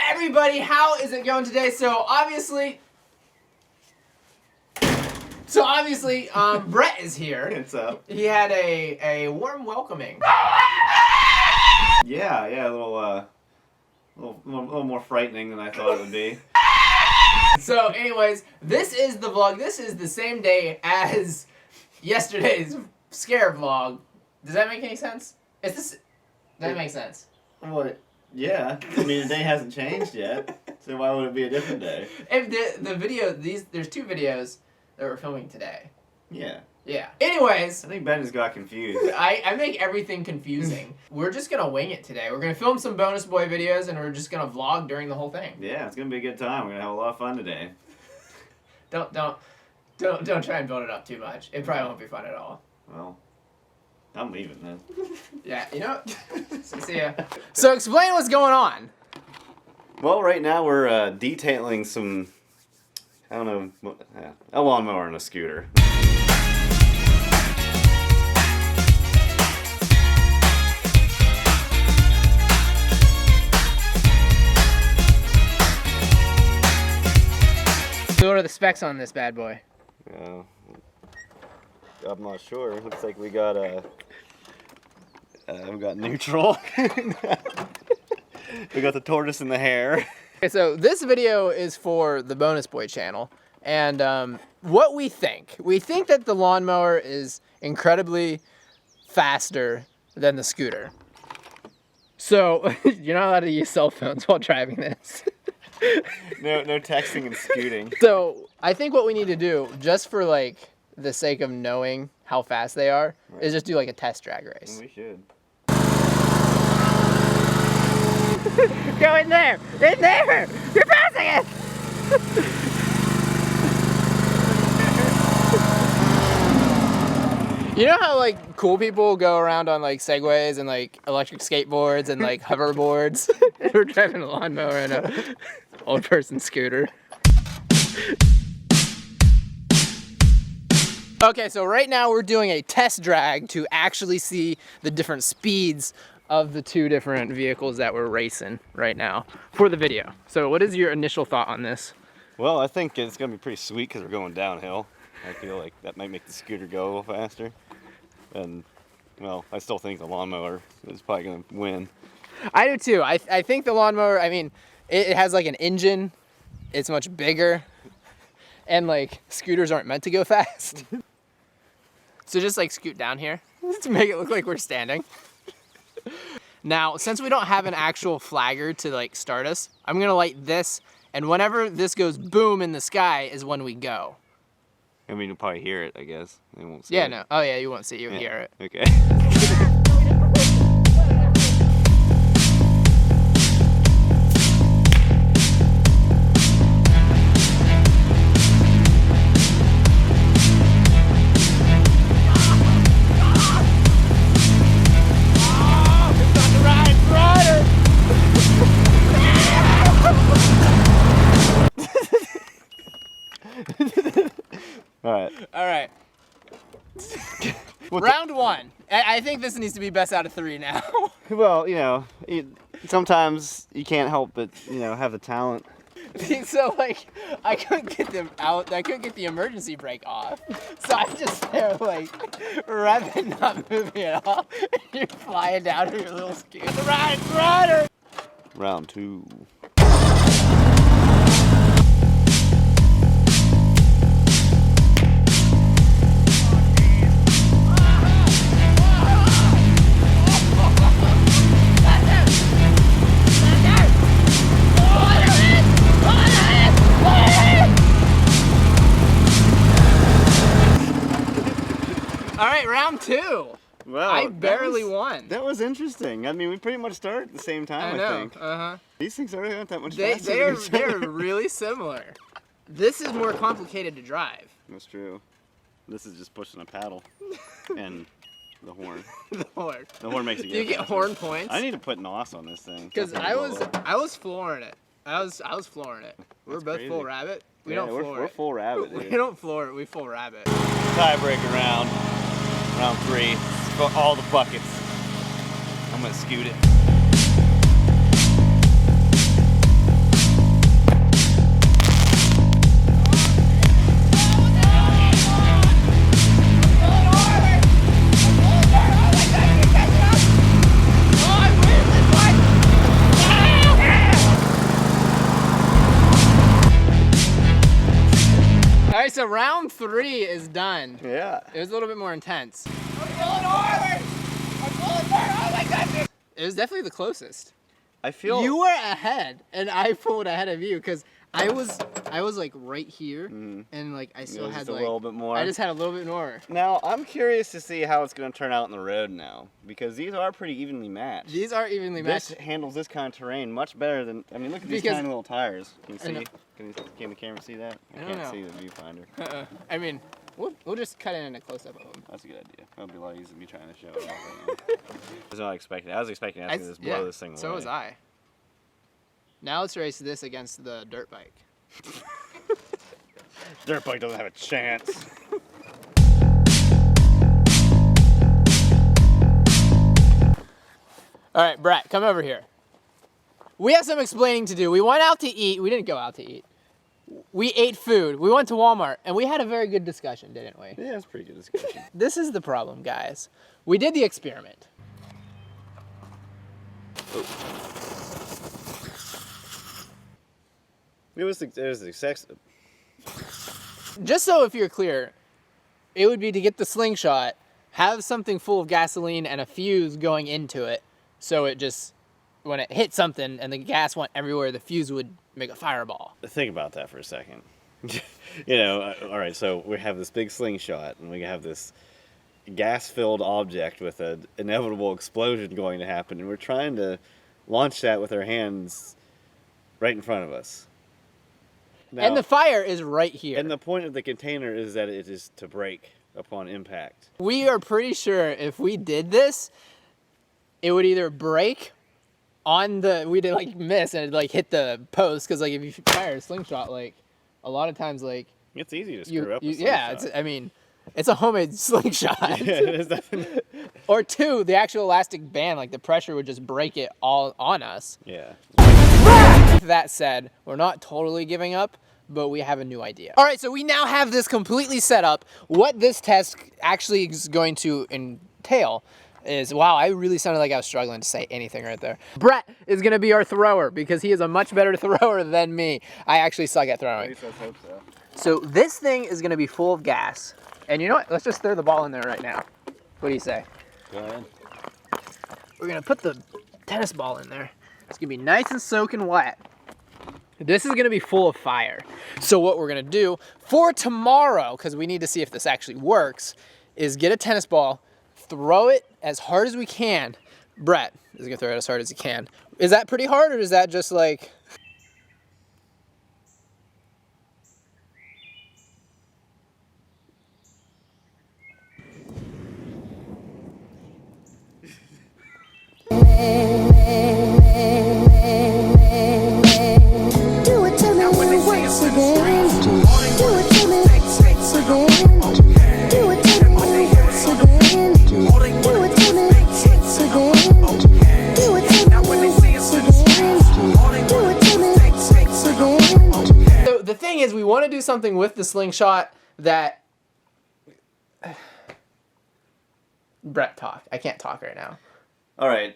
Everybody, how is it going today? So obviously, Brett is here. What's up? He had a warm welcoming. Yeah, a little more frightening than I thought it would be. So, anyways, this is the vlog. This is the same day as yesterday's scare vlog. Does that make any sense? Does that make sense? What? Yeah. I mean, the day hasn't changed yet, so why would it be a different day? If the video, there's two videos that we're filming today. Yeah. Yeah. Anyways. I think Ben just got confused. I make everything confusing. We're just gonna wing it today. We're gonna film some bonus boy videos and we're just gonna vlog during the whole thing. Yeah, it's gonna be a good time. We're gonna have a lot of fun today. Don't try and build it up too much. It probably won't be fun at all. Well, I'm leaving then. Yeah, you know what? See ya. So explain what's going on. Well, right now we're detailing some, I don't know, a lawnmower and a scooter. So what are the specs on this bad boy? I'm not sure. Looks like we got we got neutral. We got the tortoise and the hare. Okay, so this video is for the Bonus Boy channel, and what we think that the lawnmower is incredibly faster than the scooter. So you're not allowed to use cell phones while driving this. No texting and scooting. So I think what we need to do, just for like the sake of knowing how fast they are, right, is just do like a test drag race. We should. Go in there! In there! You're passing it! You know how like cool people go around on like Segways and like electric skateboards and like hoverboards? We're driving a lawnmower and a old person scooter. Okay, so right now we're doing a test drag to actually see the different speeds of the two different vehicles that we're racing right now for the video. So what is your initial thought on this? Well, I think it's going to be pretty sweet because we're going downhill. I feel like that might make the scooter go a little faster. And, well, I still think the lawnmower is probably going to win. I do too. I think the lawnmower, I mean, it has like an engine. It's much bigger. And like scooters aren't meant to go fast. So just like scoot down here to make it look like we're standing. Now, since we don't have an actual flagger to like start us, I'm gonna light this, and whenever this goes boom in the sky is when we go. I mean, you'll probably hear it, I guess. They won't see it. No. Oh yeah, you won't see it, you'll hear it. Okay. All right. Round one. I think this needs to be best out of 3 now. Well, you know, sometimes you can't help but, you know, have the talent. So like, I couldn't get them out. I couldn't get the emergency brake off. So I'm just there like, revving, not moving at all. You're flying down to your little scooter. Rider. Round 2. All right, round 2. Well, I barely won. That was interesting. I mean, we pretty much started at the same time, I think. These things aren't that much faster. They're really similar. This is more complicated to drive. That's true. This is just pushing a paddle and The horn. The horn. The horn makes it. Do you get horn points? I need to put NOS on this thing. Because I was flooring it. I was flooring it. We're both crazy. full rabbit. We don't floor it. We're full rabbit, dude. We don't floor it. We full rabbit. Tiebreaker round. Round 3. For all the buckets. I'm gonna scoot it. All right, so round 3 is done. Yeah. It was a little bit more intense. I'm pulling hard! I'm pulling hard! Oh my goodness! It was definitely the closest. I feel You were ahead, and I pulled ahead of you because I was like right here, and like I still had just a like little bit more. I just had a little bit more. Now I'm curious to see how it's going to turn out on the road now, because these are pretty evenly matched. These are evenly This matched. handles this kind of terrain much better than. I mean, look at these Because- tiny little tires. Can you I know. see? Can the camera see that? I don't can't know. see the viewfinder. I mean, we'll just cut in a close up of them. That's a good idea. That'll be a lot easier than me trying to show it off right now. I was not expecting. I was expecting us to just blow this thing away. So was I. Now let's race this against the dirt bike. Dirt bike doesn't have a chance. All right, Brett, come over here. We have some explaining to do. We went out to eat. We didn't go out to eat. We ate food. We went to Walmart, and we had a very good discussion, didn't we? Yeah, it's a pretty good discussion. This is the problem, guys. We did the experiment. It was the sex. Just so if you're clear, it would be to get the slingshot, have something full of gasoline and a fuse going into it, so it just, when it hit something and the gas went everywhere, the fuse would make a fireball. Think about that for a second. You know, all right, so we have this big slingshot, and we have this gas-filled object with an inevitable explosion going to happen, and we're trying to launch that with our hands right in front of us. Now, And the fire is right here. and the point of the container is that it is to break upon impact. We are pretty sure if we did this, it would either break on the, we did like miss and it like hit the post, because like if you fire a slingshot, like a lot of times like It's easy to screw up a yeah, slingshot. I mean, it's a homemade slingshot. Yeah, it is definitely. Or 2, the actual elastic band, like the pressure would just break it all on us. Yeah. That said, we're not totally giving up, but we have a new idea. All right, so we now have this completely set up. What this test actually is going to entail is, wow, I really sounded like I was struggling to say anything right there. Brett is gonna be our thrower because he is a much better thrower than me. I actually suck at throwing. At least let's hope so. So this thing is gonna be full of gas. And you know what? Let's just throw the ball in there right now. What do you say? Go ahead. We're gonna put the tennis ball in there. It's gonna be nice and soaking wet. This is gonna be full of fire. So what we're gonna do for tomorrow, because we need to see if this actually works, is get a tennis ball, throw it as hard as we can. Brett is gonna throw it as hard as he can. Is that pretty hard, or is that just like... Do it to me once again. Do it to me once again. Do it to me once again. Do it to me once again. Do it to me once again. Do it to me once again. So the thing is, we want to do something with the slingshot that... Brett, talk. I can't talk right now. All right.